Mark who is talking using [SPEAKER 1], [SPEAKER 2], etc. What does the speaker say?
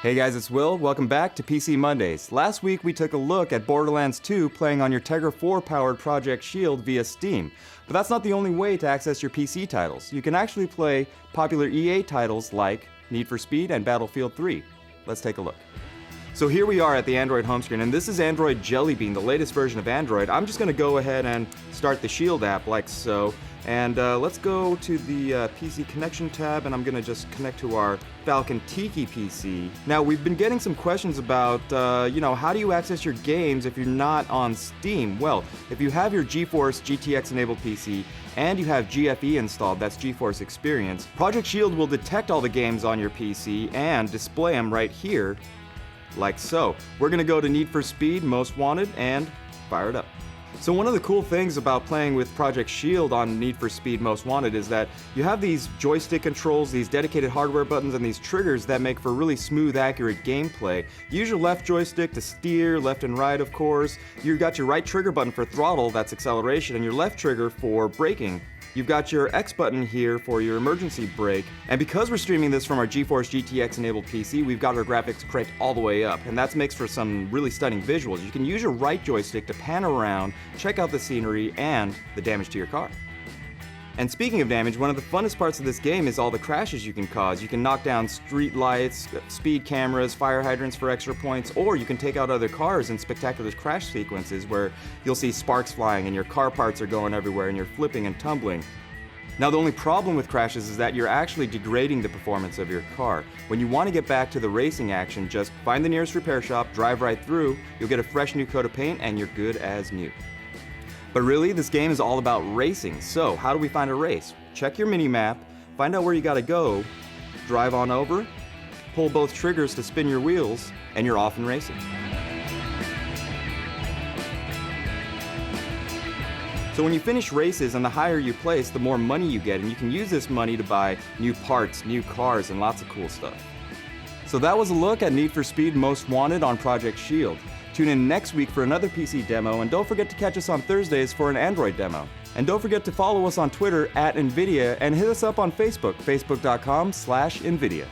[SPEAKER 1] Hey guys, it's Will. Welcome back to PC Mondays. Last week we took a look at Borderlands 2 playing on your Tegra 4 powered Project Shield via Steam. But that's not the only way to access your PC titles. You can actually play popular EA titles like Need for Speed and Battlefield 3. Let's take a look. So here we are at the Android home screen, and this is Android Jelly Bean, the latest version of Android. I'm just going to go ahead and start the Shield app like so. And let's go to the PC connection tab, and I'm going to just connect to our Falcon Tiki PC. Now, we've been getting some questions about, how do you access your games if you're not on Steam? Well, if you have your GeForce GTX enabled PC and you have GFE installed, that's GeForce Experience, Project Shield will detect all the games on your PC and display them right here, like so. We're going to go to Need for Speed Most Wanted and fire it up. So one of the cool things about playing with Project Shield on Need for Speed Most Wanted is that you have these joystick controls, these dedicated hardware buttons, and these triggers that make for really smooth, accurate gameplay. You use your left joystick to steer, left and right of course. You've got your right trigger button for throttle, that's acceleration, and your left trigger for braking. You've got your X button here for your emergency brake, and because we're streaming this from our GeForce GTX enabled PC, we've got our graphics cranked all the way up, and that makes for some really stunning visuals. You can use your right joystick to pan around, check out the scenery, and the damage to your car. And speaking of damage, one of the funnest parts of this game is all the crashes you can cause. You can knock down street lights, speed cameras, fire hydrants for extra points, or you can take out other cars in spectacular crash sequences where you'll see sparks flying and your car parts are going everywhere and you're flipping and tumbling. Now, the only problem with crashes is that you're actually degrading the performance of your car. When you want to get back to the racing action, just find the nearest repair shop, drive right through, you'll get a fresh new coat of paint, and you're good as new. But really, this game is all about racing. So, how do we find a race? Check your mini-map, find out where you gotta go, drive on over, pull both triggers to spin your wheels, and you're off and racing. So when you finish races and the higher you place, the more money you get, and you can use this money to buy new parts, new cars, and lots of cool stuff. So that was a look at Need for Speed Most Wanted on Project Shield. Tune in next week for another PC demo, and don't forget to catch us on Thursdays for an Android demo. And don't forget to follow us on Twitter @NVIDIA and hit us up on Facebook, facebook.com/NVIDIA.